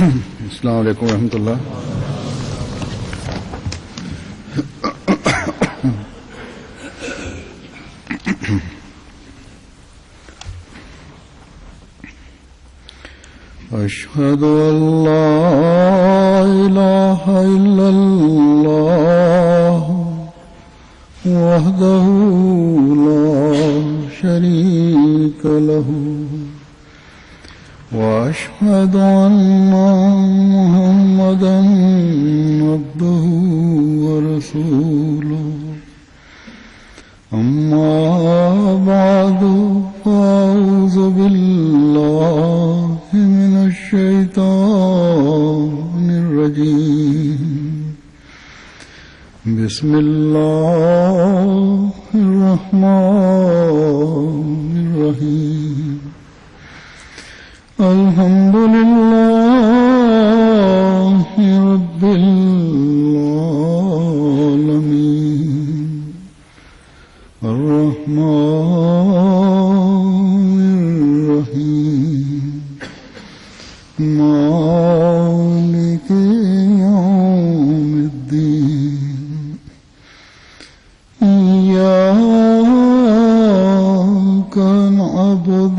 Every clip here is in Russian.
अस्सलाम वालेकुम रहमतुल्लाह। अशहदु अल्ला इलाहा इल्लल्लाह वहदहु ला शरीका लहू وأشهد أن محمدا عبده ورسوله أما بعد فأعوذ بالله من الشيطان الرجيم بسم الله الرحمن الرحيم الحمد لله رب العالمين الرحمن الرحيم مالك يوم الدين إياك نعبد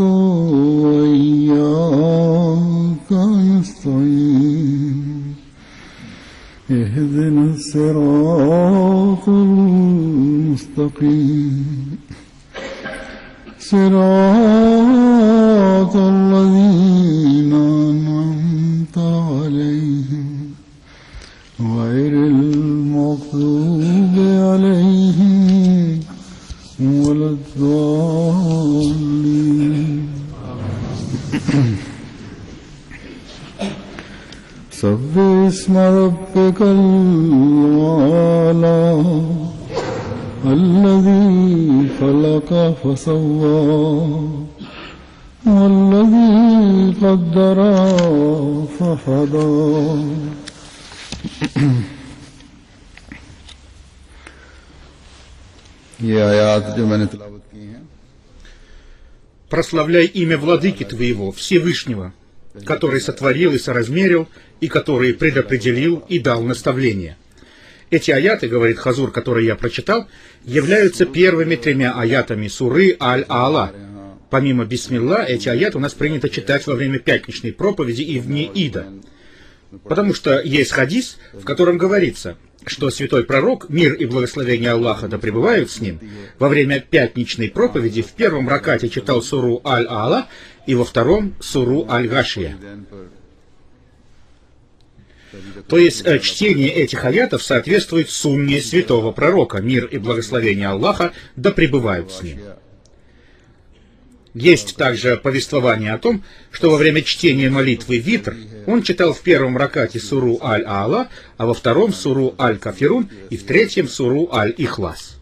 اهدنا الصراط المستقيم صراط الذين أنعمت عليهم غير المغضوب عليهم ولا الضالين. سبح اسم ربك الأعلى الذي خلق فسوى والذي قدر فهدى. ये आयात जो मैंने तिलावत की हैं. Прославляй имя Владыки Твоего, Всевышнего, который сотворил и соразмерил, и который предопределил и дал наставление. Эти аяты, говорит Хазур, которые я прочитал, являются первыми тремя аятами суры Аль-А'ла. Помимо бисмилла, эти аяты у нас принято читать во время пятничной проповеди и вне Ида. Потому что есть хадис, в котором говорится, что святой пророк, мир и благословение Аллаха да пребывают с ним, во время пятничной проповеди в первом ракате читал суру Аль-А'ла и во втором суру Аль-Гашия. То есть чтение этих аятов соответствует сунне святого пророка, мир и благословение Аллаха да пребывают с ним. Есть также повествование о том, что во время чтения молитвы Витр он читал в первом ракате суру Аль-А'ла, а во втором суру Аль-Кафирун и в третьем суру Аль-Ихлас.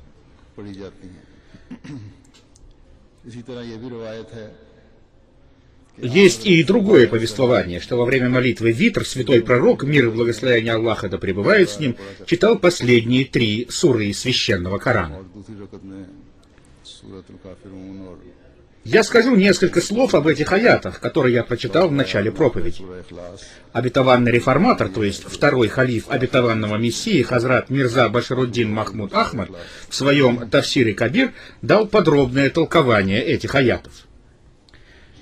Есть и другое повествование, что во время молитвы Витр святой пророк, мир и благословение Аллаха да пребывают с ним, читал последние три суры священного Корана. Я скажу несколько слов об этих аятах, которые я прочитал в начале проповеди. Обетованный реформатор, то есть второй халиф обетованного мессии, Хазрат Мирза Башируддин Махмуд Ахмад, в своем Тафсире Кабир дал подробное толкование этих аятов.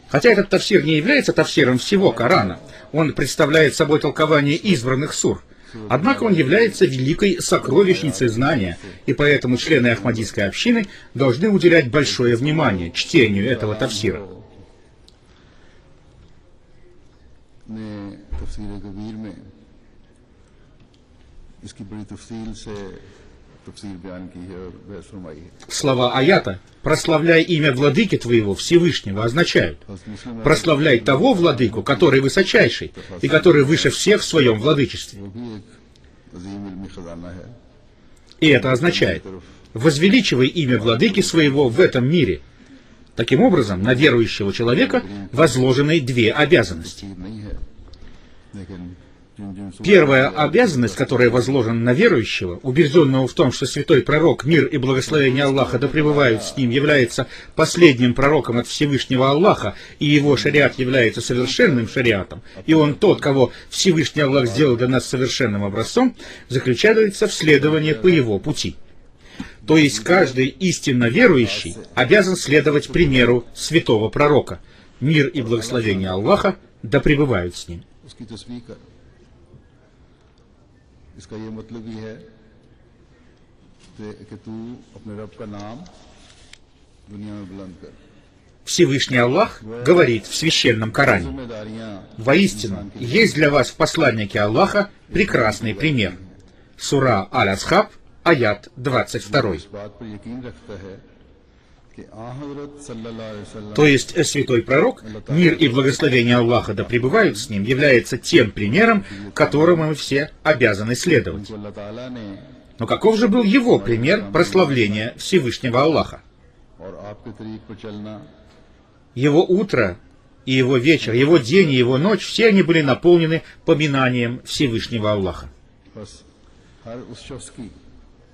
Хотя этот тафсир не является тафсиром всего Корана, он представляет собой толкование избранных сур, однако он является великой сокровищницей знания, и поэтому члены Ахмадийской общины должны уделять большое внимание чтению этого тафсира. Слова аята «Прославляй имя Владыки Твоего, Всевышнего» означают «Прославляй того Владыку, который высочайший и который выше всех в своем владычестве». И это означает «Возвеличивай имя Владыки своего в этом мире». Таким образом, на верующего человека возложены две обязанности. Первая обязанность, которая возложена на верующего, убежденного в том, что святой пророк, мир и благословение Аллаха да пребывают с ним, является последним пророком от Всевышнего Аллаха, и его шариат является совершенным шариатом, и он тот, кого Всевышний Аллах сделал для нас совершенным образцом, заключается в следовании по его пути. То есть каждый истинно верующий обязан следовать примеру святого пророка, мир и благословение Аллаха да пребывают с ним. इसका ये मतलब भी है कि तू अपने रब का नाम दुनिया में बुलंद कर. Всевышний Аллах говорит в священном Коране: «Воистину, есть для вас в посланнике Аллаха прекрасный пример». Сура Аль-Асхаб, аят 22. То есть святой пророк, мир и благословение Аллаха да пребывают с ним, является тем примером, которому мы все обязаны следовать. Но каков же был его пример прославления Всевышнего Аллаха? Его утро и его вечер, его день и его ночь, все они были наполнены поминанием Всевышнего Аллаха.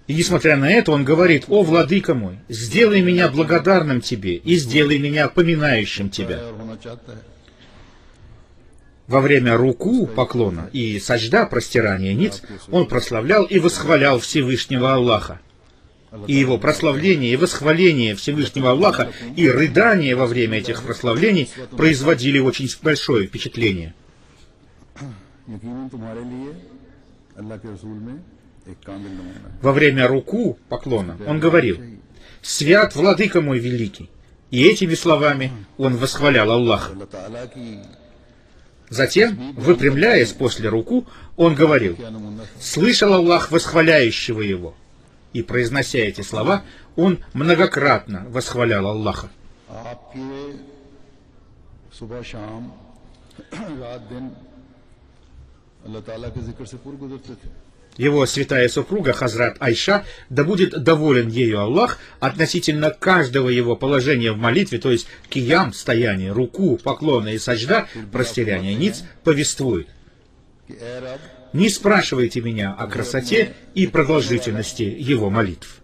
И несмотря на это, он говорит: «О, владыка мой, сделай меня благодарным тебе и сделай меня поминающим тебя». Во время руку, поклона, и саджда, простирания ниц, он прославлял и восхвалял Всевышнего Аллаха. И его прославление и восхваление Всевышнего Аллаха и рыдание во время этих прославлений производили очень большое впечатление. Во время руку, поклона, он говорил: «Свят владыка мой великий». И этими словами он восхвалял Аллаха. Затем, выпрямляясь после руку, он говорил: «Слышал Аллах восхваляющего его». И, произнося эти слова, он многократно восхвалял Аллаха. Его святая супруга Хазрат Айша, да будет доволен ею Аллах, относительно каждого его положения в молитве, то есть киям, стояние, руку, поклона и саджда, простирание ниц, повествует: «Не спрашивайте меня о красоте и продолжительности его молитв».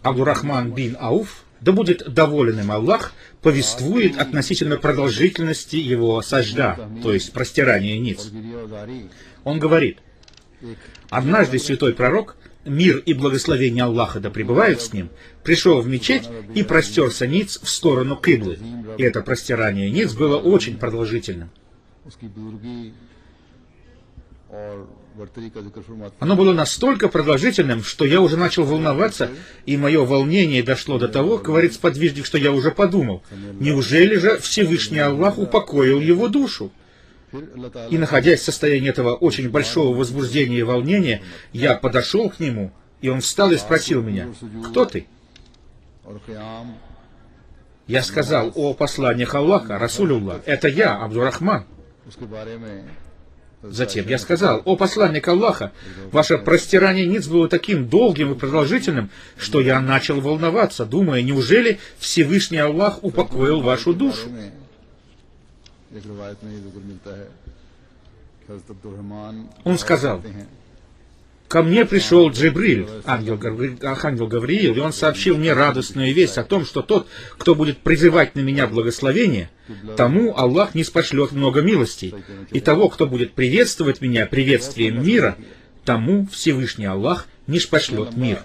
Абдурахман бин Ауф, да будет доволен им Аллах, повествует относительно продолжительности его саджда, то есть простирания ниц. Он говорит: «Однажды святой пророк, мир и благословение Аллаха да пребывают с ним, пришел в мечеть и простерся ниц в сторону киблы. И это простирание ниц было очень продолжительным. Оно было настолько продолжительным, что я уже начал волноваться, и мое волнение дошло до того, говорит сподвижник, что я уже подумал: неужели же Всевышний Аллах упокоил его душу? И, находясь в состоянии этого очень большого возбуждения и волнения, я подошел к нему, и он встал и спросил меня: «Кто ты?» Я сказал: «О посланник Аллаха, Расулюллах, это я, Абдурахман». Затем я сказал: «О посланник Аллаха, ваше простирание ниц было таким долгим и продолжительным, что я начал волноваться, думая, неужели Всевышний Аллах упокоил вашу душу?» Он сказал: «Ко мне пришел Джибриль, архангел Гавриил, и он сообщил мне радостную весть о том, что тот, кто будет призывать на меня благословение, тому Аллах ниспошлет много милостей, и того, кто будет приветствовать меня приветствием мира, тому Всевышний Аллах ниспошлет мир.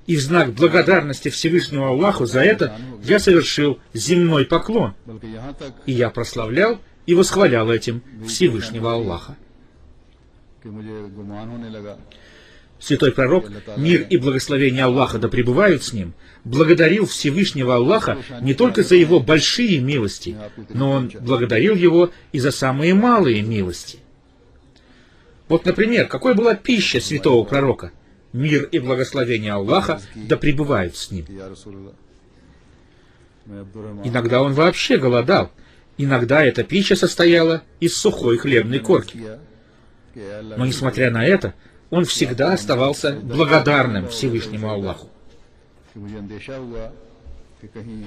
И в знак благодарности Всевышнему Аллаху за это я совершил земной поклон, и я прославлял и восхвалял этим Всевышнего Аллаха». Святой пророк, мир и благословение Аллаха да пребывают с ним, благодарил Всевышнего Аллаха не только за его большие милости, но он благодарил его и за самые малые милости. Вот, например, какой была пища святого пророка? Мир и благословение Аллаха да пребывают с ним. Иногда он вообще голодал, иногда эта пища состояла из сухой хлебной корки. Но, несмотря на это, он всегда оставался благодарным Всевышнему Аллаху. कि मुझे अंदेशा हुआ कि कहीं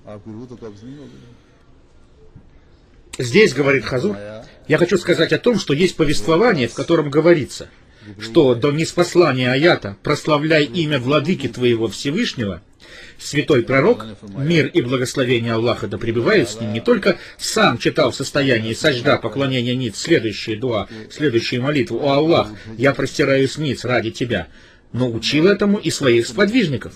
आपकी रूह तो कब्ज नहीं हो गई। Здесь, говорит Хазур, я хочу сказать о том, что есть повествование, в котором говорится, что до ниспослания аята «Прославляй имя владыки твоего Всевышнего», святой пророк, мир и благословение Аллаха да пребывают с ним, не только сам читал в состоянии сажда поклонения ниц следующие дуа, следующую молитву: «О Аллах, я простираюсь ниц ради тебя», но учил этому и своих сподвижников.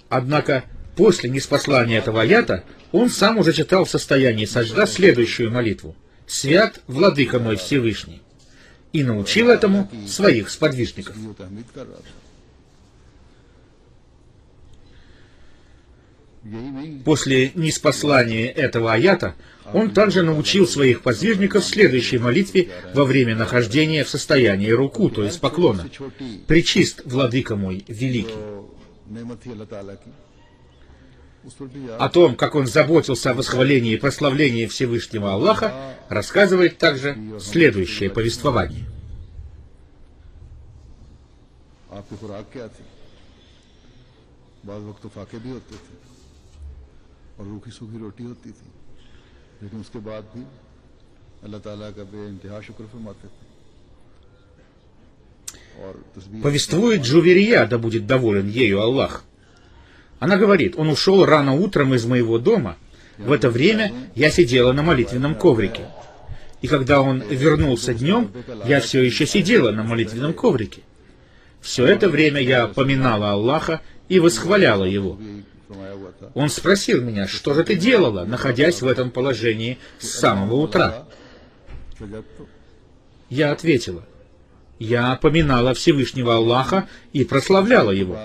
Однако после ниспослания этого аята он сам уже читал в состоянии сажда следующую молитву: «Свят владыка мой Всевышний», и научил этому своих сподвижников. После ниспослания этого аята он также научил своих подвижников следующей молитве во время нахождения в состоянии руку, то есть поклона: «Пречист владыка мой великий». О том, как он заботился о восхвалении и прославлении Всевышнего Аллаха, рассказывает также следующее повествование. Повествует Джуверия, да будет доволен ею Аллах. Она говорит: он ушел рано утром из моего дома. В это время я сидела на молитвенном коврике. И когда он вернулся днем, я все еще сидела на молитвенном коврике. Все это время я поминала Аллаха и восхваляла Его. Он спросил меня: что же ты делала, находясь в этом положении с самого утра? Я ответила: я поминала Всевышнего Аллаха и прославляла Его.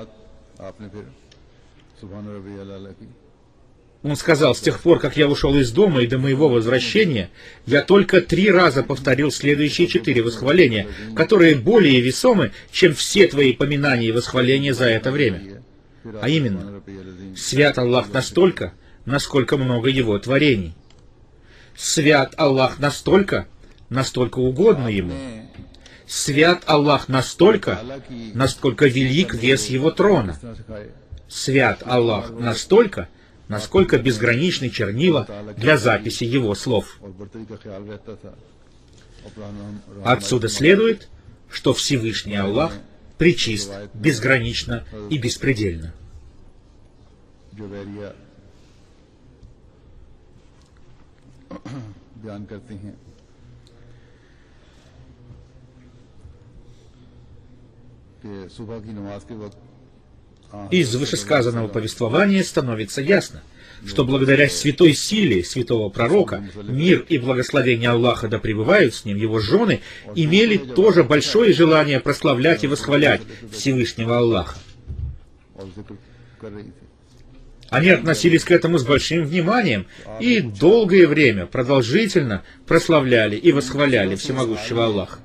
Он сказал: с тех пор, как я ушел из дома и до моего возвращения, я только 3 раза повторил следующие 4 восхваления, которые более весомы, чем все твои поминания и восхваления за это время. А именно: свят Аллах настолько, насколько много Его творений. Свят Аллах настолько, насколько угодно Ему. Свят Аллах настолько, насколько велик вес Его трона. Свят Аллах настолько, насколько безграничны чернила для записи Его слов. Отсюда следует, что Всевышний Аллах пречист, безгранично и беспредельно. Из вышесказанного повествования становится ясно, что благодаря святой силе святого пророка, мир и благословение Аллаха да пребывают с ним, его жены имели тоже большое желание прославлять и восхвалять Всевышнего Аллаха. Они относились к этому с большим вниманием и долгое время, продолжительно прославляли и восхваляли всемогущего Аллаха.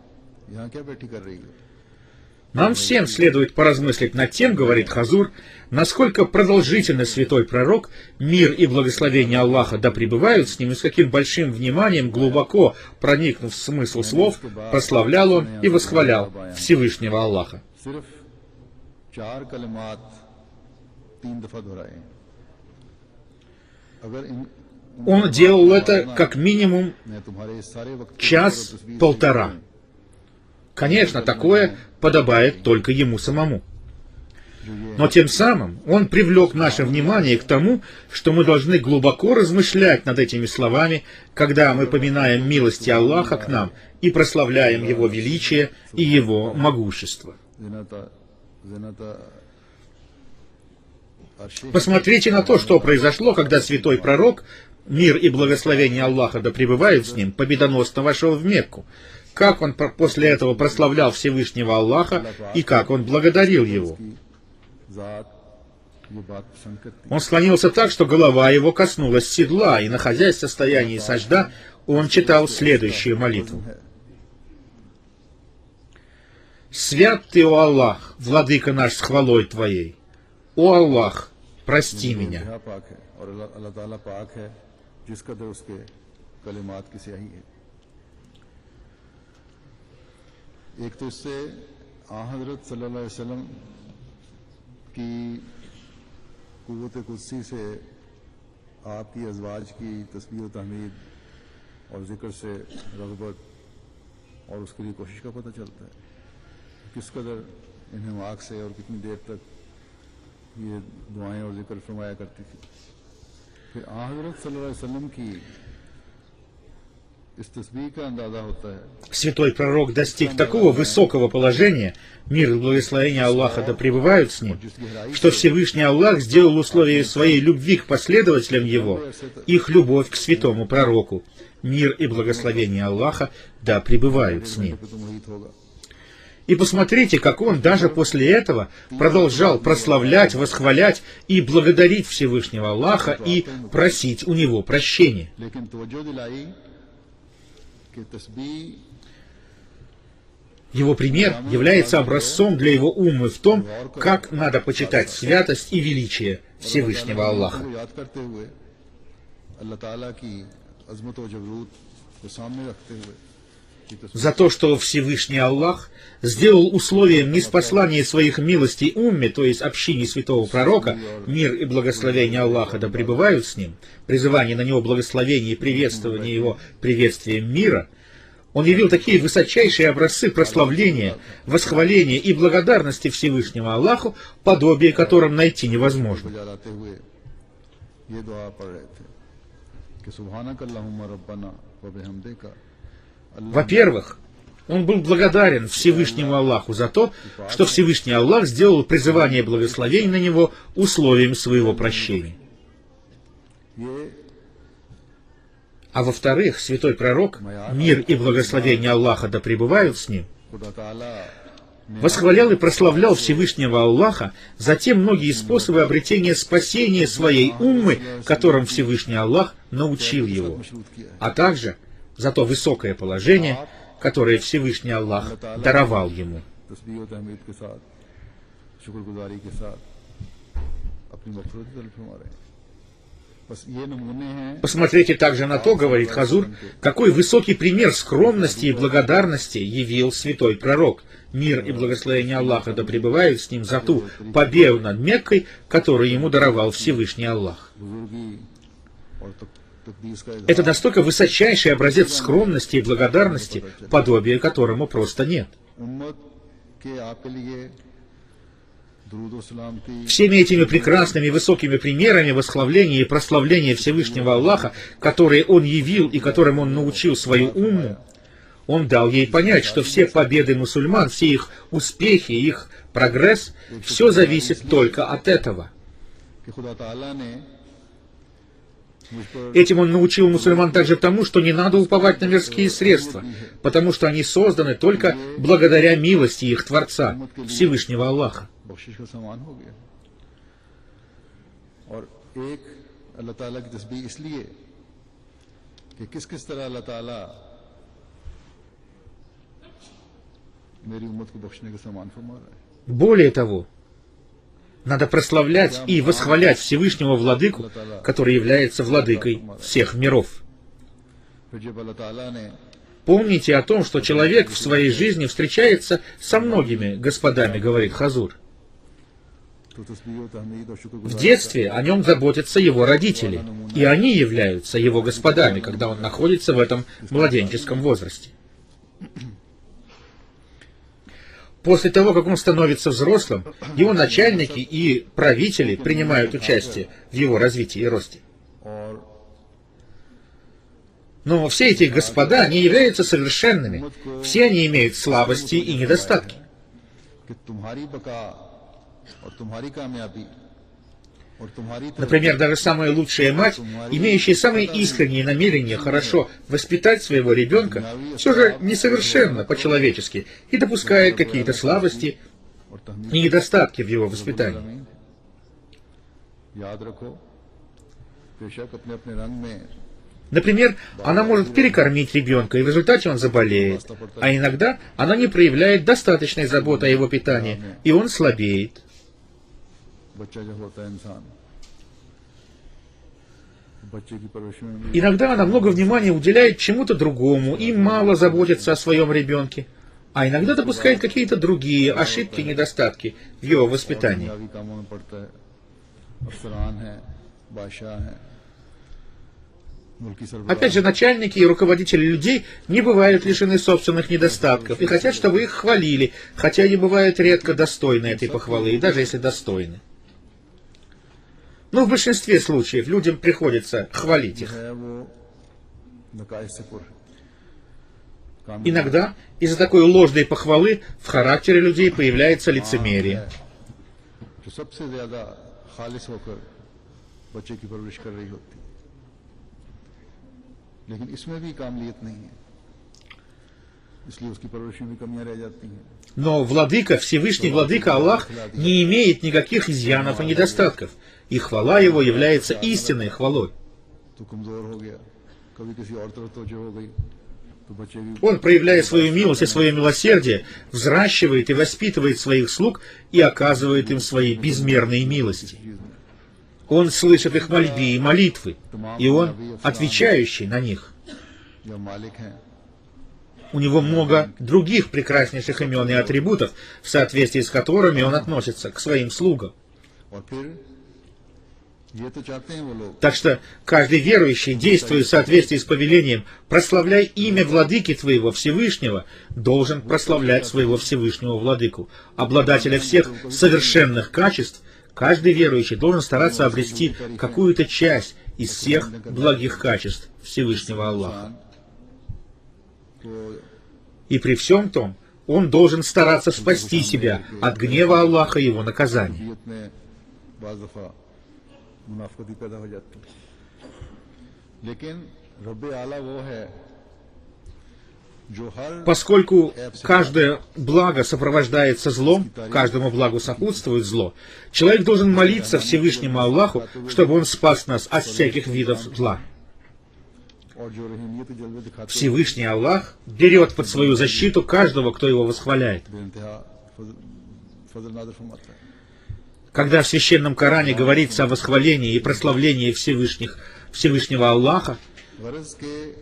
Нам всем следует поразмыслить над тем, говорит Хазур, насколько продолжительно святой пророк, мир и благословение Аллаха да пребывают с ним, и с каким большим вниманием, глубоко проникнув в смысл слов, прославлял он и восхвалял Всевышнего Аллаха. Он делал это как минимум 1-1,5 часа. Конечно, такое подобает только ему самому. Но тем самым он привлек наше внимание к тому, что мы должны глубоко размышлять над этими словами, когда мы поминаем милости Аллаха к нам и прославляем Его величие и Его могущество. Посмотрите на то, что произошло, когда святой пророк, мир и благословение Аллаха да пребывают с ним, победоносно вошел в Мекку. Как он после этого прославлял Всевышнего Аллаха и как он благодарил Его. Он склонился так, что голова его коснулась седла, и, находясь в состоянии сажда, он читал следующую молитву. «Свят Ты, о Аллах, владыка наш с хвалой Твоей! О Аллах, прости меня!» कलिमात की स्याही है। एक तो इससे आ हजरत सल्लल्लाहु अलैहि वसल्लम की कुव्वत कुदसी से आपकी अज़वाज की तस्बीह व तहमीद और जिक्र से रग़बत और उसके लिए कोशिश का पता चलता है। किस कदर इन्हें वाक़ से और कितनी देर तक ये दुआएं और जिक्र फरमाया करती थी। फिर आ हज़रत सल्लल्लाहु अलैहि वसल्लम की इस तस्बीह का अंदाज़ा होता है। Святой пророк достиг такого высокого положения, мир и благословение Аллаха да пребывают с ним, что Всевышний Аллах сделал условие своей любви к последователям его, их любовь к святому пророку. Мир и благословение Аллаха да пребывают с ним. И посмотрите, как он даже после этого продолжал прославлять, восхвалять и благодарить Всевышнего Аллаха и просить у него прощения. Его пример является образцом для его уммы в том, как надо почитать святость и величие Всевышнего Аллаха. За то, что Всевышний Аллах сделал условием ниспослания своих милостей умме, то есть общине святого пророка, мир и благословение Аллаха да пребывают с ним, призывание на него благословения и приветствование его приветствием мира, он явил такие высочайшие образцы прославления, восхваления и благодарности Всевышнему Аллаху, подобие которым найти невозможно. Во-первых, он был благодарен Всевышнему Аллаху за то, что Всевышний Аллах сделал призывание благословений на него условием своего прощения. А во-вторых, святой пророк, мир и благословение Аллаха да пребывают с ним, восхвалял и прославлял Всевышнего Аллаха за те многие способы обретения спасения своей уммы, которым Всевышний Аллах научил его, а также за то высокое положение, которое Всевышний Аллах даровал ему. Посмотрите также на то, говорит Хазур, какой высокий пример скромности и благодарности явил святой пророк. Мир и благословение Аллаха да пребывают с ним за ту победу над Меккой, которую ему даровал Всевышний Аллах. Это настолько высочайший образец скромности и благодарности, подобия которому просто нет. Всеми этими прекрасными высокими примерами восхваления и прославления Всевышнего Аллаха, которые Он явил и которым Он научил свою умму, Он дал ей понять, что все победы мусульман, все их успехи, их прогресс, все зависит только от этого. Этим Он научил мусульман также тому, что не надо уповать на мирские средства, потому что они созданы только благодаря милости их Творца, Всевышнего Аллаха. Более того, надо прославлять и восхвалять Всевышнего Владыку, который является Владыкой всех миров. Помните о том, что человек в своей жизни встречается со многими господами, говорит Хазур. В детстве о нем заботятся его родители, и они являются его господами, когда он находится в этом младенческом возрасте. После того, как он становится взрослым, его начальники и правители принимают участие в его развитии и росте. Но все эти господа не являются совершенными. Все они имеют слабости и недостатки. Например, даже самая лучшая мать, имеющая самые искренние намерения хорошо воспитать своего ребенка, все же несовершенна по-человечески и допускает какие-то слабости и недостатки в его воспитании. Например, она может перекормить ребенка, и в результате он заболеет, а иногда она не проявляет достаточной заботы о его питании, и он слабеет. बच्चे की परवरिश में भी Иногда она много внимания уделяет чему-то другому и мало заботится о своем ребенке, а иногда допускает какие-то другие ошибки, недостатки в его वоспитании. दुनियावी कामों में पड़ता है, अफसरान है, बादशाह है, मुल्की सरबराह Опять же, начальники и руководители людей не бывают лишены собственных недостатков и хотят, чтобы их хвалили, хотя они бывают редко достойны этой похвалы, и даже если достойны. Но в большинстве случаев людям приходится хвалить их. है वो नकाइस से पुर है। काम Иногда из-за такой ложной похвалы в характере людей появляется лицемерие. जो सबसे ज्यादा खालिस होकर बच्चे की परवरिश कर रही होती है, लेकिन इसमें भी कामलियत नहीं है, इसलिए उसकी परवरिश में भी कमियां रह जाती हैं। Но владыка, Всевышний владыка Аллах, не имеет никаких изъянов и недостатков, и хвала его является истинной хвалой. तो कमजोर हो गया, कभी किसी और तरफ तवज्जो हो गई तो बच्चे भी Он, проявляя свою милость и свое милосердие, взращивает и воспитывает своих слуг и оказывает им свои безмерные милости. चीज में Он слышит их мольбы и молитвы, и он отвечающий на них. या मालिक हैं, У него много других прекраснейших имен и атрибутов, в соответствии с которыми он относится к своим слугам. और फिर ये तो चाहते हैं वो लोग Так что каждый верующий, действуя в соответствии с повелением «прославляй имя владыки твоего Всевышнего», должен прославлять своего Всевышнего владыку, обладателя всех совершенных качеств. Каждый верующий должен стараться обрести какую-то часть из всех благих качеств Всевышнего Аллаха. को И при всем том, он должен стараться спасти себя от гнева Аллаха и его наказания. तबीयत में बाज़ दफ़ा मुनाफ़िक़ती पैदा हो जाती है, लेकिन रब्ब आला वो है जो हर Поскольку каждое благо сопровождается злом, каждому благу сопутствует зло, человек должен молиться Всевышнему Аллаху, чтобы он спас нас от всяких видов зла. और जो रहीमियत के जलवे दिखाते हैं Всевышний Аллах берет под свою защиту каждого, кто его восхваляет. बेइंतहा फजल नाज़िल फरमाता है। Когда в Священном Коране говорится о восхвалении и прославлении Всевышнего Аллаха, गरज के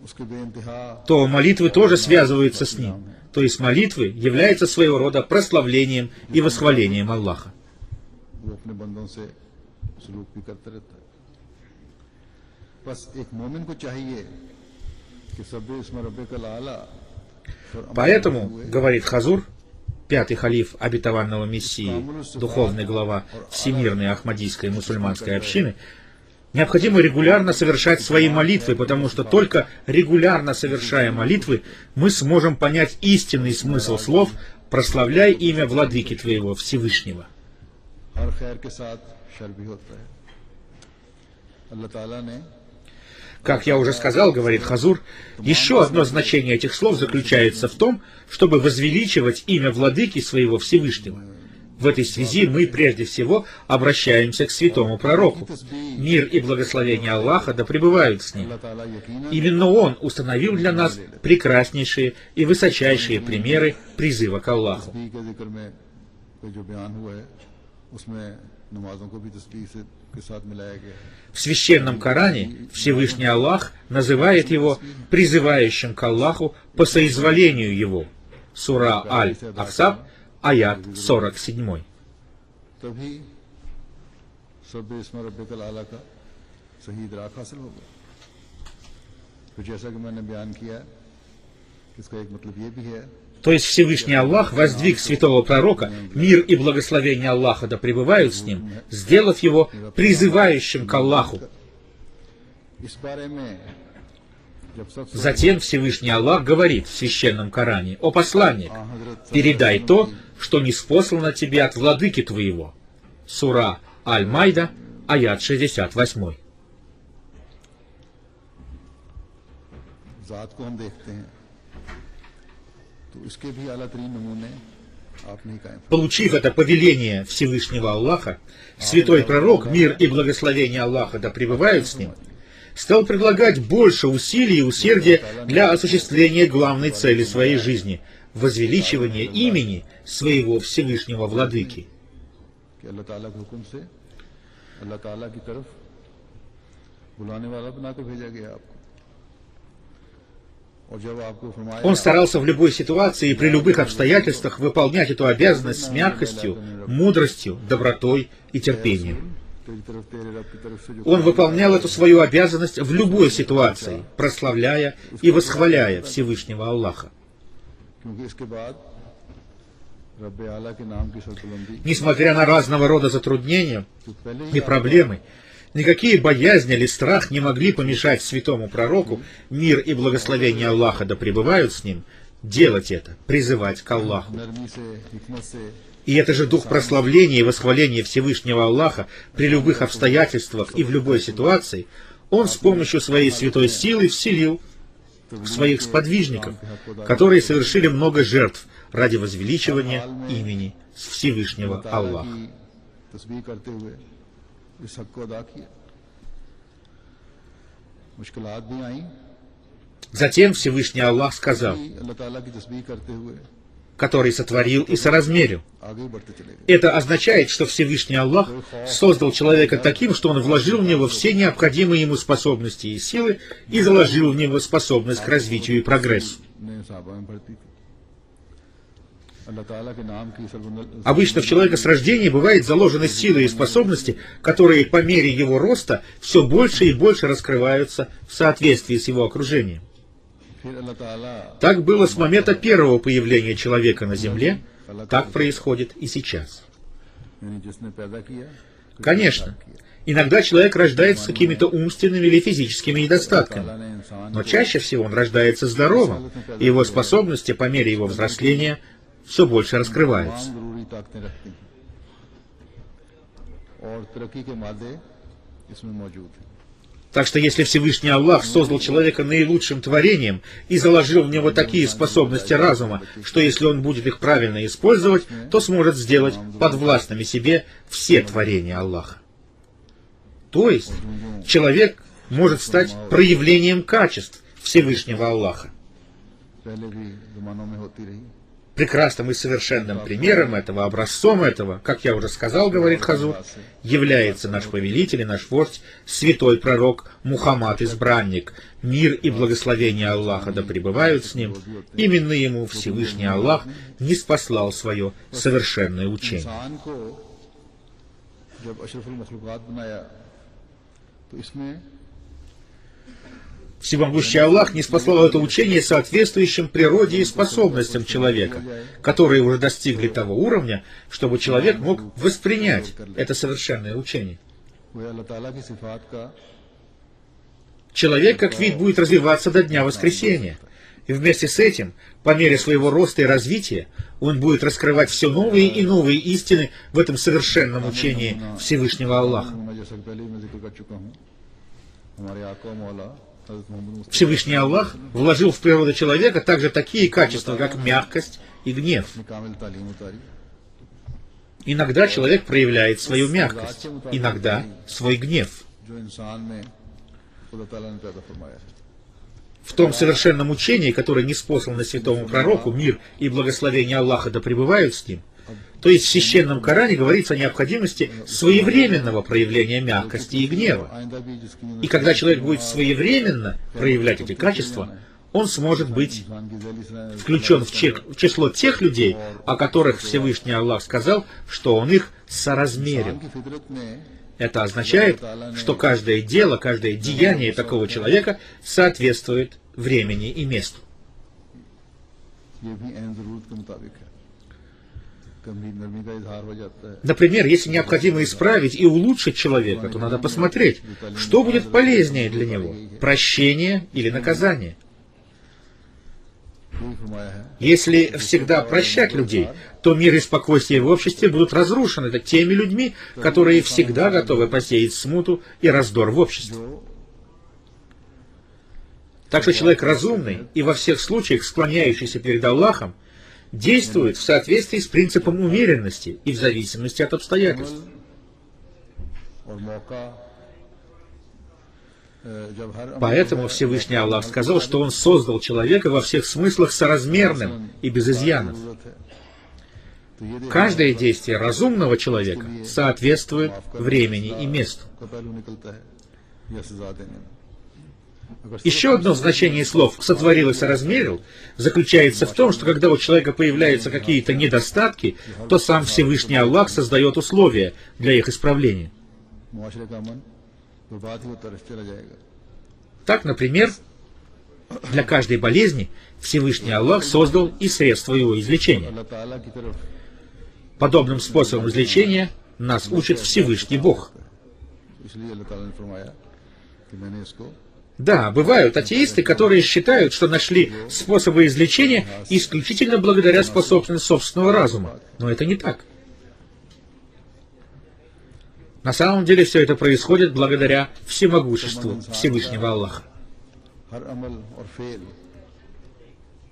उसके बेइंतहा то молитвы тоже связываются с ним. То есть молитвы являются своего рода прославлением и восхвалением Аллаха. वो अपने बंदों से सलूक भी करता रहता है। बस एक मोमिन को चाहिए कि सब इसमें रब्बे कल आला और अमल Поэтому, हुए говорит Хазур, пятый халиф обетованного Мессии, духовный глава Всемирной Ахмадийской мусульманской общины, необходимо регулярно совершать свои молитвы, потому что только регулярно совершая молитвы, мы сможем понять истинный смысл слов «прославляй имя владыки твоего Всевышнего». हर खैर के साथ शर भी होता है। अल्लाह ताला ने Как я уже сказал, говорит Хазур, еще одно значение этих слов заключается в том, чтобы возвеличивать имя владыки своего Всевышнего. В этой связи мы прежде всего обращаемся к святому пророку. Мир и благословение Аллаха да пребывают с ним. अल्लाह ताला यकीनन Именно он установил для нас прекраснейшие и высочайшие примеры призыва к Аллаху. तस्बीह के जिक्र में कोई जो बयान हुआ है उसमें नमाजों को भी तस्बीह से के साथ मिलाया गया है। В священном Коране Всевышний Аллах называет его призывающим к Аллаху по соизволению его. Сура Аль-Ахсаб, аят 47. तभी सब इसमें रब्बे कल आला का सही इदराक हासिल होगा। तो जैसा कि मैंने बयान किया इसका एक मतलब ये भी है То есть Всевышний Аллах воздвиг святого пророка, мир и благословение Аллаха да пребывают с ним, сделав его призывающим к Аллаху. इस बारे में जब सब Затем Всевышний Аллах говорит в священном Коране: «О посланник, передай то, что ниспослано тебе от владыки твоего». Сура Аль-Майда, аят 68. जात को हम देखते हैं तो इसके भी आला तरीन नमूने आपने ही कायम Получив это повеление Всевышнего Аллаха, святой пророк, мир и благословение Аллаха да пребывают с ним, стал предлагать больше усилий и усердия для осуществления главной цели своей жизни – возвеличивания имени своего Всевышнего Владыки. कि अल्लाह ताला के हुक्म से अल्लाह ताला की तरफ बुलाने वाला बना के भेजा गया आपको और जब आपको फरमाया Он старался в любой ситуации и при любых обстоятельствах выполнять эту обязанность с мягкостью, мудростью, добротой и терпением. तेरी तरफ तेरे रब की तरफ से जो Он выполнял эту свою обязанность в любой ситуации, прославляя и восхваляя Всевышнего Аллаха. क्योंकि इसके बाद रब आला के नाम की सरबुलंदी Несмотря на разного рода затруднения जो पहले и ही проблемы, никакие боязни или страх не могли помешать святому пророку, мир и благословение Аллаха да пребывают с ним, делать это, призывать к Аллаху. नरमी से हिकमत से И это же дух прославления и восхваления Всевышнего Аллаха при любых обстоятельствах и в любой ситуации, он с помощью своей святой силы вселил в своих сподвижников, которые совершили много жертв ради возвеличивания имени Всевышнего Аллаха. की तस्बीह करते हुए इस हक को अदा किया मुश्किलात भी आई Затем Всевышний Аллах сказал, अल्लाह ताला की तस्बीह करते हुए который сотворил и соразмерил. आगे बढ़ते चले गए Это означает, что Всевышний Аллах создал человека таким, что он вложил в него все необходимые ему способности и силы и заложил в него способность к развитию и прогрессу. ने साहबा में भर्ती थी अल्लाह ताला के नाम की सरबुलंदी Обычно в человека с рождения бывает заложены силы и способности, которые по мере его роста все больше и больше раскрываются в соответствии с его окружением. फिर अल्लाह ताला Так было с момента первого появления человека на земле, так происходит и сейчас. यानी जिसने पैदा किया Конечно, иногда человек рождается с какими-то умственными или физическими недостатками, अल्लाह ने इंसान но чаще всего он рождается здоровым, и его способности по мере его взросления все больше раскрываются. तमाम जरूरी ताकतें रखती हैं और तरक्की के मादे इसमें मौजूद हैं Так что если Всевышний Аллах создал человека наилучшим творением и заложил в него такие способности разума, что если он будет их правильно использовать, то сможет сделать подвластными себе все творения Аллаха. То есть человек может стать проявлением качеств Всевышнего Аллаха. पहले भी जमानों में होती रही Прекрасным и совершенным примером этого, образцом этого, как я уже сказал, говорит Хазур, является наш повелитель и наш вождь, святой пророк Мухаммад Избранник, мир и благословение Аллаха да пребывают с ним. Именно ему Всевышний Аллах ниспослал свое совершенное учение. इंसान को जब अशरफुल मखलूकात बनाया तो इसमें Всемогущий Аллах ниспослал это учение соответствующим природе и способностям человека, которые уже достигли того уровня, чтобы человек мог воспринять это совершенное учение. वह अल्लाह ताला की सिफात का Человек как вид будет развиваться до Дня Воскресения. И вместе с этим, по мере своего роста и развития, он будет раскрывать все новые и новые истины в этом совершенном учении Всевышнего Аллаха. मैं जैसा कि पहले ही मैं जिक्र कर चुका हूँ हमारे आका मौला हज़रत मोहम्मद मुस्तफ़ा Всевышний Аллах вложил в природу человека также такие качества, как мягкость и гнев. ने कामिल तालीम उतारी Иногда человек проявляет свою мягкость, иногда свой гнев. जो इंसान में खुदा ताला ने पैदा फरमाया है В том совершенном учении, которое ниспослано святому пророку, мир и благословение Аллаха да пребывают с ним, то есть в священном Коране говорится о необходимости своевременного проявления мягкости и гнева. आइंदा भी जिसकी И когда человек будет своевременно проявлять эти качества, он сможет быть इंसान की ज़ैली सलाह включен в число тех людей, о которых Всевышний Аллах сказал, что он их соразмерил. की फितरत में Это означает, что каждое дело, каждое деяние такого человека соответствует времени и месту. ये भी ऐन ज़रूरत के मुताबिक है कभी नरमी का इजहार हो जाता है Например, если необходимо исправить и улучшить человека, то надо посмотреть, что будет полезнее для него – прощение или наказание. यही फरमाया है Если всегда прощать людей, то мир и спокойствие в обществе будут разрушены теми людьми, которые всегда готовы посеять смуту и раздор в обществе. जो Так что человек разумный и во всех случаях склоняющийся перед Аллахом действует в соответствии с принципом умеренности и в зависимости от обстоятельств. और मौका जब हर Поэтому Всевышний Аллах сказал, что Он создал человека во всех смыслах соразмерным и без изъянов. ज़रूरत है तो ये देखना Каждое действие разумного человека соответствует времени и месту. का पहलू निकलता है या सजा देने में। Еще одно значение слов «сотворил» и «соразмерил» заключается в том, что когда у человека появляются какие-то недостатки, то сам Всевышний Аллах создает условия для их исправления. मुआशरे का अमन बर्बाद ही होता चला जाएगा। Так, например, для каждой болезни Всевышний Аллах создал и средства его излечения. अल्लाह ताला की तरफ Подобным способом излечения нас учит Всевышний Бог. इसलिए अल्लाह ताला ने फरमाया कि मैंने इसको Да, бывают атеисты, которые считают, что нашли способы излечения исключительно благодаря способности собственного разума. Но это не так. На самом деле все это происходит благодаря всемогуществу Всевышнего Аллаха. हर अमल और फेल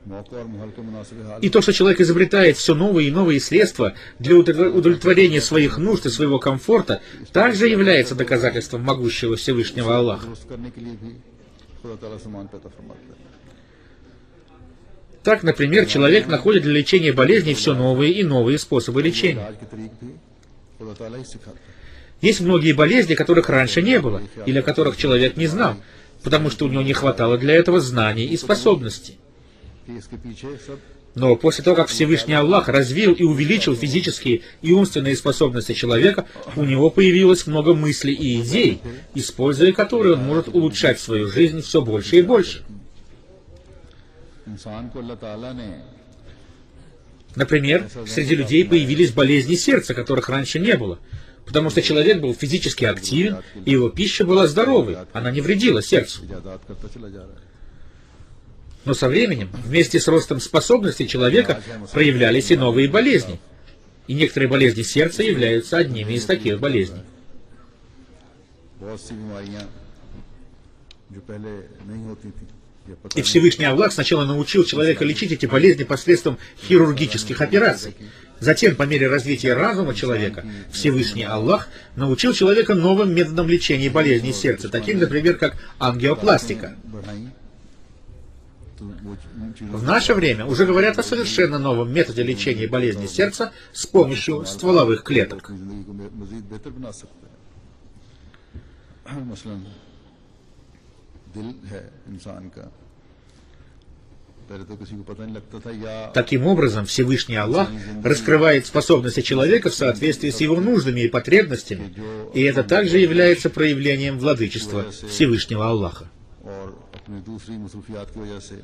मौका और महल के मुनासिब हाल И то, что человек изобретает все новые и новые средства для удовлетворения своих нужд и своего комфорта, также является доказательством могущего Всевышнего Аллаха. दुरुस्त करने के लिए भी खुदा ताला सामान पैदा फरमाता है। Так, например, человек находит для лечения болезней все новые и новые способы лечения. इलाज के तरीके भी खुदा ताला ही सिखाता है। Есть многие болезни, которых раньше не было, или о которых человек не знал, потому что у него не хватало для этого знаний и способностей. कि इसके पीछे सब Но после того, как Всевышний Аллах развил и увеличил физические и умственные способности человека, у него появилось много мыслей и идей, используя которые он может улучшать свою жизнь все больше и больше. इंसान को अल्लाह ताला ने Например, среди людей появились болезни сердца, которых раньше не было, потому что человек был физически активен, и его пища была здоровой, она не вредила сердцу. इजादात करता चला जा रहा है। Но со временем, вместе с ростом способностей человека, проявлялись и новые болезни. И некоторые болезни сердца являются одними из таких болезней. बहुत सी बीमारियां जो पहले नहीं होती थी या पता И Всевышний Аллах сначала научил человека лечить эти болезни посредством хирургических операций. Затем, по мере развития разума человека, Всевышний Аллах научил человека новым методам лечения болезней сердца, таким, например, как ангиопластика. बढ़ाई तो वो चीजों В наше время уже говорят о совершенно новом методе лечения болезней сердца с помощью стволовых клеток. अपनी जिंदगी को मजीद बेहतर बना सकता है। मसलन दिल है इंसान का, पहले तो किसी को पता नहीं लगता था या Таким образом, Всевышний Аллах раскрывает способности человека в соответствии с его нуждами и потребностями, и это также является проявлением владычества Всевышнего Аллаха. और अपनी दूसरी मसरूफियात की वजह से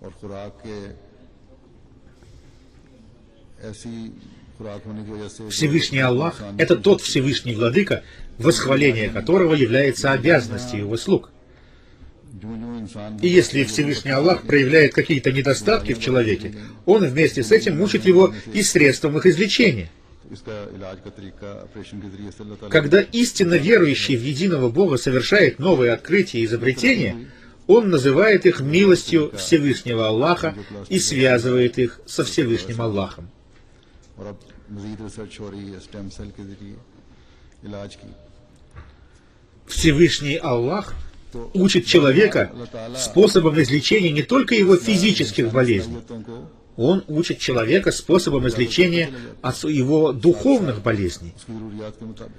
और खुराक के ऐसी खुराक होने की वजह से Всевышний Аллах — это тот Всевышний Владыка, восхваление которого является обязанностью его слуг. जो इंसान И если Всевышний Аллах проявляет какие-то недостатки в человеке, он вместе с этим учит его и средством их излечения. इसका इलाज का तरीका ऑपरेशन के जरिए से अल्लाह ताला Когда истинно верующий в единого Бога совершает новые открытия и изобретения, он называет их милостью Всевышнего Аллаха и связывает их со Всевышним Аллахом. और अब मजीद रिसर्च हो रही है स्टेम सेल के जरिए इलाज की। Всевышний Аллах учит человека способом излечения не только его физических болезней, सहूलियतों को он учит человека способом излечения от его духовных болезней. उसकी ज़रूरियात के मुताबिक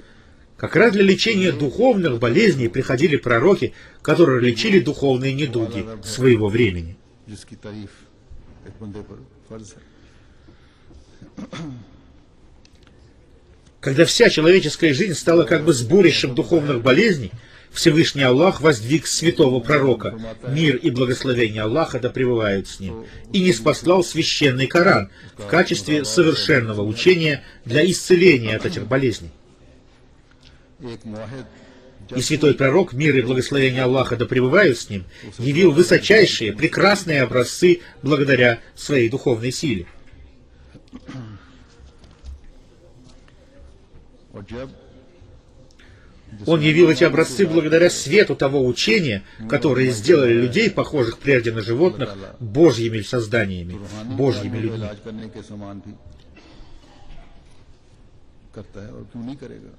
Как раз для лечения духовных болезней приходили пророки, которые лечили духовные недуги своего времени. जिसकी तारीफ एक बंदे पर फर्ज है। Когда вся человеческая жизнь стала как бы сборищем духовных болезней, Всевышний Аллах воздвиг святого пророка, мир и благословение Аллаха да пребывают с ним, и ниспослал священный Коран в качестве совершенного учения для исцеления от этих болезней. एक मुआहिद И святой пророк, мир и благословение Аллаха да пребывают с ним, явил высочайшие, прекрасные образцы благодаря своей духовной силе. और जब Он явил эти образцы благодаря свету того учения, которое сделали людей, похожих прежде на животных, божьими созданиями, божьими людьми. इलाज करने के समान भी करता है और क्यों नहीं करेगा।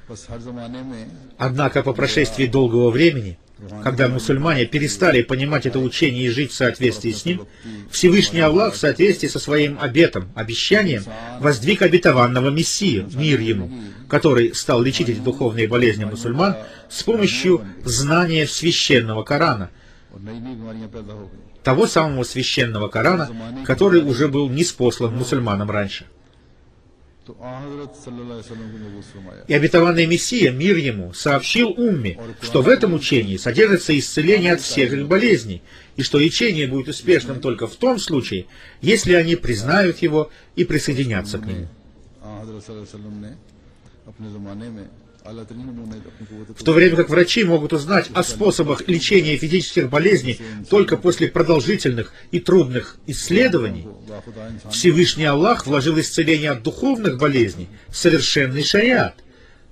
बस हर जमाने में Однако по прошествии долгого времени Когда мусульмане перестали понимать это учение и жить в соответствии с ним, Всевышний Аллах в соответствии со своим обетом, обещанием, воздвиг обетованного Мессию, мир ему, который стал лечить эти духовные болезни мусульман с помощью знания священного Корана, और नई नई बीमारियां पैदा हो गई। того самого священного Корана, который уже был ниспослан мусульманам раньше. तो आ हज़रत सल्लल्लाहु अलैहि वसल्लम को नबूवत फरमाया। И обетованный Мессия, мир ему, сообщил умме, что в этом учении содержится исцеление от всех их болезней, и что лечение будет успешным только в том случае, если они признают его и присоединятся к нему. आ हज़रत सल्लल्लाहु अलैहि वसल्लम ने अपने ज़माने में अल्लाह तआला ने अपनी कुव्वत В то время как врачи могут узнать о способах лечения физических болезней только после продолжительных и трудных исследований, खुदा इंसान Всевышний Аллах вложил исцеление от духовных болезней в совершенный шариат,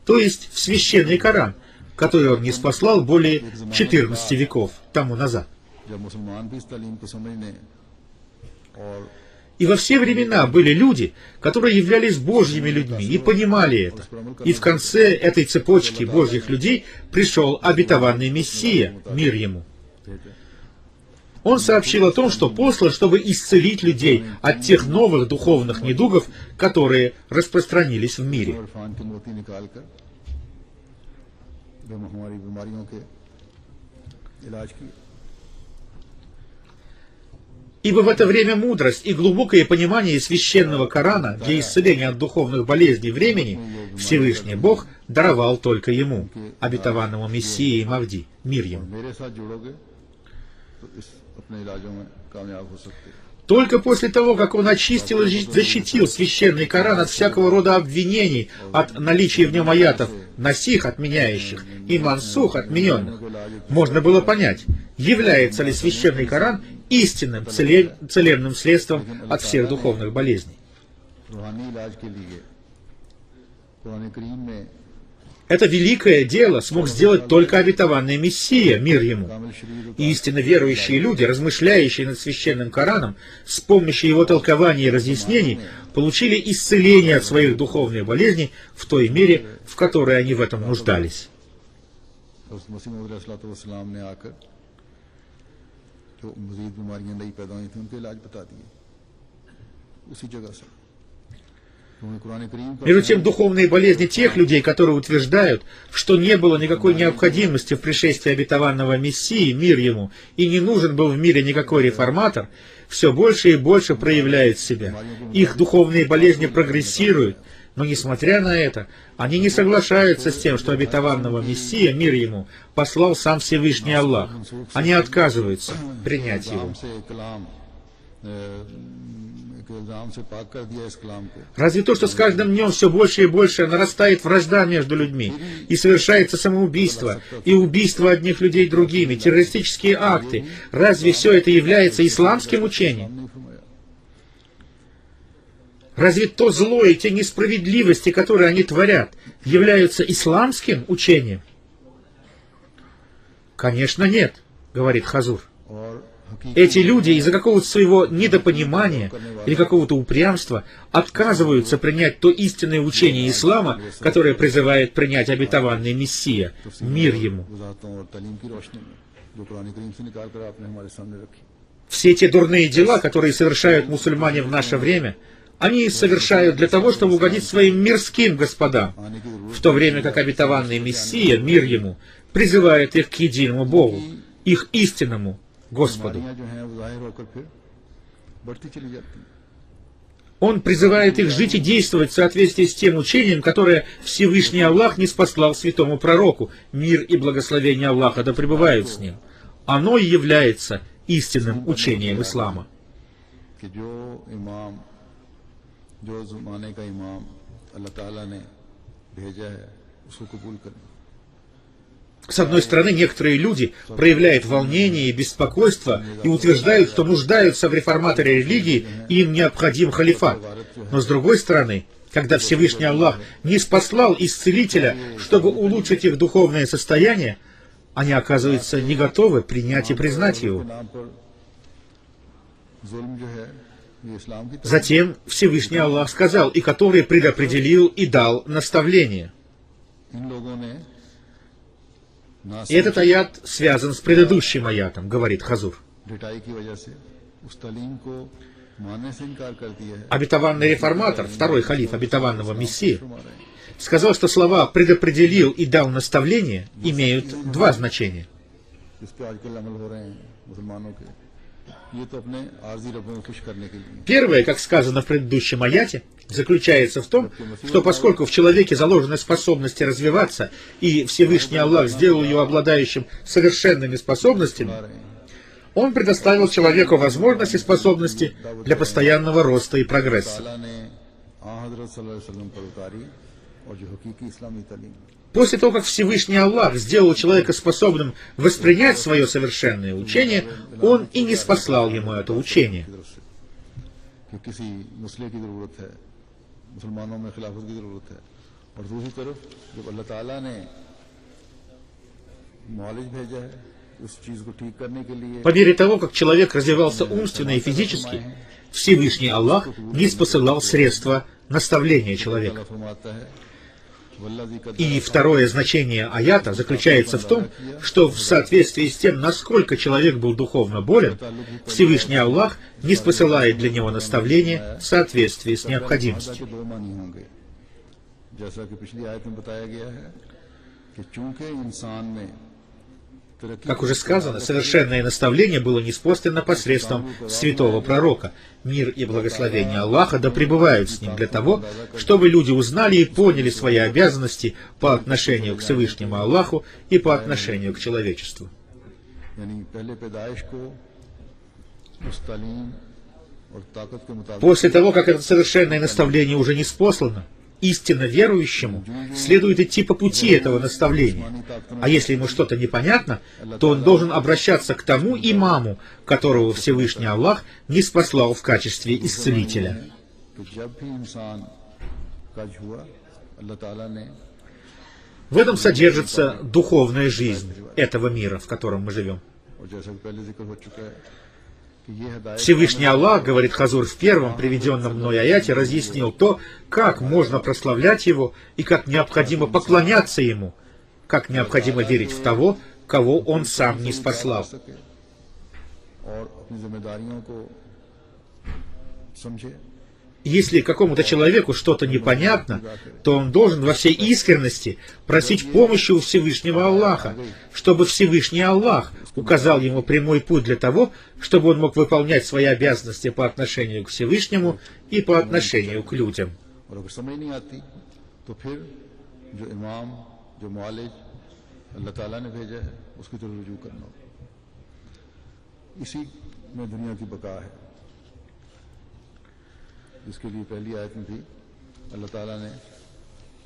то есть в священный Коран, который он ниспослал более 14 веков тому назад. जब मुसलमान भी इस तालीम को समझने और И во все времена были люди, которые являлись Божьими людьми и понимали это. И в конце этой цепочки Божьих людей пришел обетованный Мессия, мир ему. Он сообщил о том, что послан, чтобы исцелить людей от тех новых духовных недугов, которые распространились в мире. इरफान की मोती निकाल कर वे हमारी बीमारियों के इलाज किए। Ибо в это время мудрость и глубокое понимание священного Корана для исцеления от духовных болезней времени Всевышний Бог даровал только ему, обетованному Мессии и Мавди, мир ему. मेरे साथ जुड़ोगे तो इस अपने इलाजों में कामयाब हो सकते हो। Только после того, как он очистил и защитил священный Коран от всякого рода обвинений, от наличия в нем аятов насих, отменяющих, и мансух, отмененных, можно было понять, является ли священный Коран истинным целебным средством от всех духовных болезней. रूहानी इलाज के लिए कुरान करीम में Это великое дело смог сделать только обетованный Мессия, мир ему. कामिल शरीर И истинно верующие люди, размышляющие над священным Кораном, с помощью его толкования и разъяснений, получили исцеление от своих духовных болезней в той мере, в которой они в этом нуждались. मसीह मौद ने आकर जो मजीद बीमारियां नई पैदा हुई थी उनके इलाज बता दिए उसी जगह से। कुरान करीम का Между тем, духовные болезни тех людей, которые утверждают, что не было никакой необходимости в пришествии обетованного Мессии, мир ему, и не нужен был в мире никакой реформатор, все больше и больше проявляют себя. Их духовные болезни прогрессируют, но, несмотря на это, они не соглашаются с тем, что обетованного Мессия, мир ему, послал сам Всевышний Аллах. Они отказываются принять его. इल्जाम से पाक कर दिया इस कलाम को। Разве то, что с каждым днем все больше и больше нарастает вражда между людьми, и совершается самоубийство, и убийство одних людей другими, террористические акты, разве все это является исламским учением? Разве то зло и те несправедливости, которые они творят, являются исламским учением? Конечно, нет, говорит Хазур. Эти люди из-за какого-то своего недопонимания или какого-то упрямства отказываются принять то истинное учение ислама, которое призывает принять обетованный Мессия, мир ему. Все те дурные дела, которые совершают мусульмане в наше время, они совершают для того, чтобы угодить своим мирским господам, в то время как обетованный Мессия, мир ему, призывает их к единому Богу, их истинному Господу. Он призывает их жить и действовать в соответствии с тем учением, которое Всевышний Аллах ниспослал святому пророку. Мир и благословение Аллаха да пребывают с ним. Оно и является истинным учением ислама. С одной стороны, некоторые люди проявляют волнение и беспокойство и утверждают, что нуждаются в реформаторе религии и им необходим халифат. Но с другой стороны, когда Всевышний Аллах не спаслал исцелителя, чтобы улучшить их духовное состояние, они оказываются не готовы принять и признать его. Затем Всевышний Аллах сказал, и который предопределил и дал наставление. ना И этот аят связан с предыдущим аятом, говорит Хазур. रिटाई की वजह से उस तालीम को मानने से इनकार कर दिया है। Обетованный реформатор, второй халиф обетованного Мессии, сказал, что слова «предопределил» и «дал наставление» имеют два значения. जिस पे आजकल अमल हो रहे हैं मुसलमानों के, ये तो अपने आर्जी रब्बों को खुश करने के लिए। Первое, как сказано в предыдущем аяте, заключается в том, что поскольку в человеке заложены способности развиваться, и Всевышний Аллах сделал его обладающим совершенными способностями, Он предоставил человеку возможности и способности для постоянного роста и прогресса. ताला ने आ हज़रत सल्लल्लाहु अलैहि वसल्लम पर उतारी और जो हकीकी इस्लामी तालीम После того, как Всевышний Аллах сделал человека способным воспринять свое совершенное учение, Он и не спаслал ему это учение. की तरफ से कि किसी मसले की ज़रूरत है, मुसलमानों में खिलाफत की ज़रूरत है, और दूसरी तरफ जब अल्लाह ताला ने मौलिज भेजा है उस चीज़ को ठीक करने के लिए, По мере того, как человек развивался умственно и физически, Всевышний Аллах не спосылал средства наставления человека. अल्लाह फरमाता है वल्लज़ी कद्दर И второе значение аята заключается в том, что в соответствии с тем, насколько человек был духовно болен, Всевышний Аллах не спосылает для него наставления в соответствии с необходимостью. के दो मानी होंगे, जैसा कि पिछली आयत में बताया गया है कि चूंकि इंसान में Как уже сказано, совершенное наставление было ниспослано посредством святого пророка. Мир и благословение Аллаха да пребывают с ним для того, чтобы люди узнали и поняли свои обязанности по отношению к Всевышнему Аллаху и по отношению к человечеству. यानी पहले पैदाइश को उस तालीम और ताकत के मुताबिक После того, как это совершенное наставление уже ниспослано, истинно верующему следует идти по пути этого наставления. А если ему что-то непонятно, то он должен обращаться к тому имаму, которого Всевышний Аллах не спаслал в качестве исцелителя. तो जब भी इंसान कज हुआ अल्लाह ताला ने В этом содержится духовная жизнь этого мира, в котором мы живем. और जैसा कि पहले जिक्र हो चुका है कि ये हिदायत Всевышний Аллах, говорит Хазур в первом приведенном мной аяте, разъяснил то, как можно прославлять Его и как необходимо поклоняться Ему, как необходимо верить в того, кого Он сам не спаслал. सके और अपनी जिम्मेदारियों को समझे। Если какому-то человеку что-то непонятно, то он должен во всей искренности просить помощи у Всевышнего Аллаха, чтобы Всевышний Аллах указал ему прямой путь для того, чтобы он мог выполнять свои обязанности по отношению к Всевышнему и по отношению к людям. और अगर समझ नहीं आती तो फिर जो इमाम जो मुआलिज अल्लाह ताला ने भेजा है उसकी तरफ रुजू करना होगा। इसी में दुनिया की बका है, जिसके लिए पहली आयत में भी अल्लाह ताला ने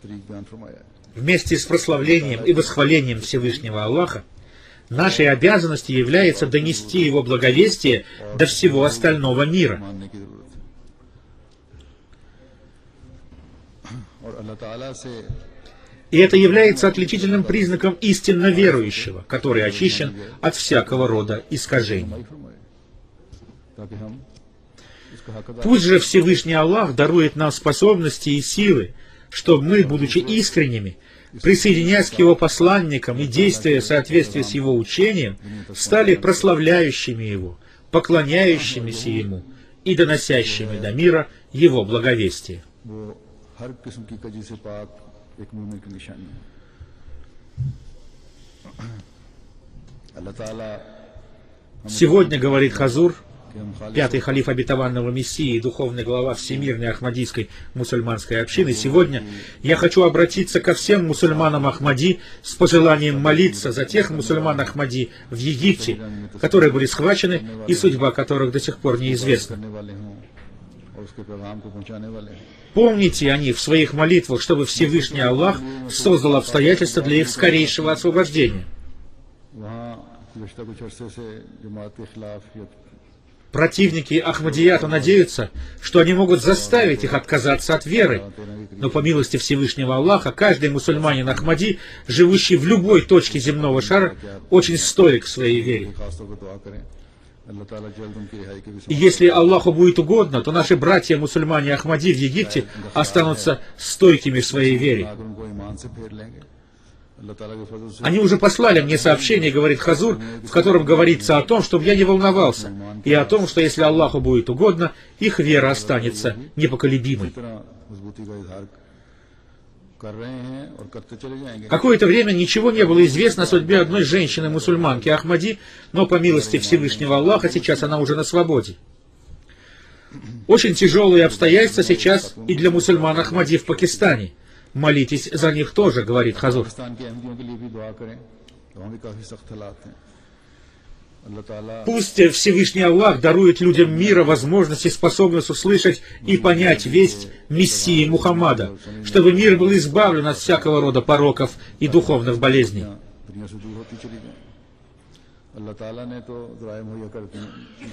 तरीक बयान फरमाया है। Вместе с прославлением и восхвалением Всевышнего Аллаха нашей обязанностью является донести Его благовестие до всего остального мира. मानने की जरूरत है और अल्लाह ताला से И это является отличительным признаком истинно верующего, который очищен от всякого рода искажений. माई फरमाए ताकि हम इसका हक अदा Пусть же Всевышний Аллах дарует нам способности и силы, чтобы мы, будучи искренними, присоединяясь к Его посланникам и действуя в соответствии с Его учением, стали прославляющими Его, поклоняющимися Ему и доносящими до мира Его благовестие. वो हर किस्म की कजी से पाक एक मोमिन की निशानी है। अल्लाह ताला Сегодня, говорит Хазур, कि हम खालिस пятый халиф обетованного Мессии и духовный глава Всемирной Ахмадийской мусульманской общины, сегодня я хочу обратиться ко всем мусульманам Ахмади с пожеланием молиться за тех мусульман Ахмади в Египте, которые были схвачены и судьба которых до сих пор неизвестна. करने वाले हों और उसके पैगाम को पहुंचाने वाले हों। Помните о них в своих молитвах, чтобы Всевышний Аллах создал обстоятельства для их скорейшего освобождения. वहाँ गुज़श्ता कुछ अरसे से जमात के खिलाफ या Противники Ахмадията надеются, что они могут заставить их отказаться от веры. Но по милости Всевышнего Аллаха, каждый мусульманин Ахмади, живущий в любой точке земного шара, очень стойк в своей вере. खासतौर पर दुआ करें अल्लाह ताला जल्द उनकी रिहाई के भी И если Аллаху будет угодно, то наши братья-мусульмане Ахмади в Египте останутся стойкими в своей вере. अगर उनको ईमान से फेर लेंगे अल्लाह ताला के फजल से Они уже послали мне сообщение, говорит Хазур, в котором говорится о том, чтобы я не волновался, и о том, что если Аллаху будет угодно, их вера останется непоколебимой. इतना मजबूती का इजहार कर रहे हैं और करते चले जाएंगे। Какое-то время ничего не было известно о судьбе одной женщины-мусульманки Ахмади, но по милости Всевышнего Аллаха сейчас она уже на свободе. Очень тяжелые обстоятельства сейчас и для мусульман Ахмади в Пакистане. Молитесь за них тоже, говорит Хазур. पाकिस्तान के अहमदियों के लिए भी दुआ करें, वहाँ भी काफी सख्त हालात हैं। अल्लाह ताला Пусть Всевышний Аллах дарует людям мира возможность и способность услышать и понять весть Мессии Мухаммада, чтобы мир был избавлен от всякого рода пороков и духовных болезней. दुनिया से दूर होती चली जाए। अल्लाह ताला ने तो दुआएं मुहैया कर दी,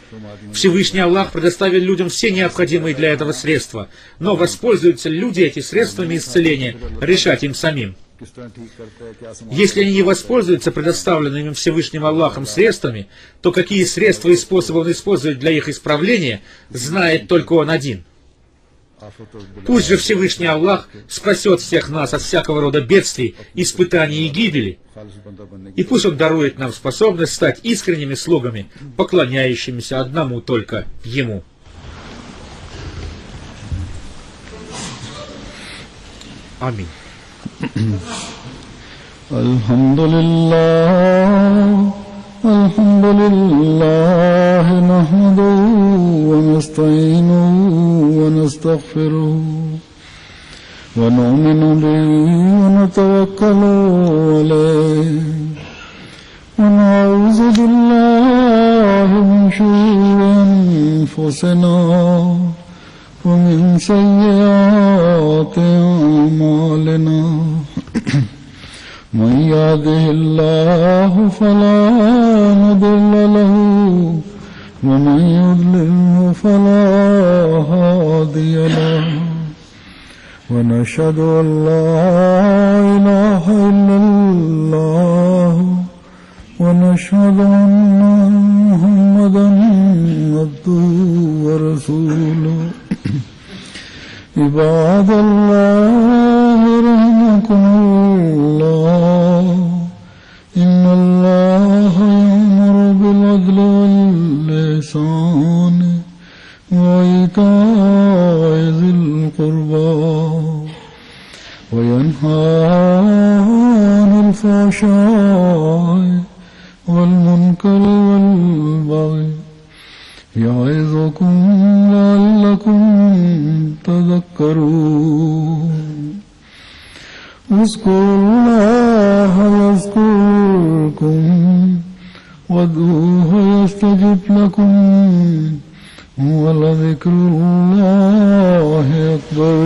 फरमा दी। Всевышний Аллах предоставил людям все необходимые для этого средства, но воспользуются люди эти средствами исцеления, решать им самим. किस तरह ठीक करते हैं, क्या समाज Если они не воспользуются предоставленными им Всевышним Аллахом средствами, то какие средства и способы он использует для их исправления, знает только он один. आफत और बिला Пусть же Всевышний Аллах спасет всех нас от всякого рода бедствий, испытаний и гибели, खालिस बंदा बनने की и пусть он дарует нам способность стать искренними слугами, поклоняющимися одному только Ему. Аминь. الحمد لله نحمده ونستعينه ونستغفره ونؤمن به ونتوكل عليه ونعوذ بالله من شرور أنفسنا ومن سيئات أعمالنا من يهده الله فلا مضل له ومن يضلل فلا هادي له ونشهد أن لا إله إلا الله ونشهد أن محمدا عبده ورسوله عباد الله رحمكم الله إن الله يأمر بالعدل والإحسان وإيتاء ذي القربى وينهى عن الفحشاء والمنكر والبغي يعظكم لعلكم تذكرون اذكروا الله يذكركم وادعوه يستجب لكم ولذكر الله أكبر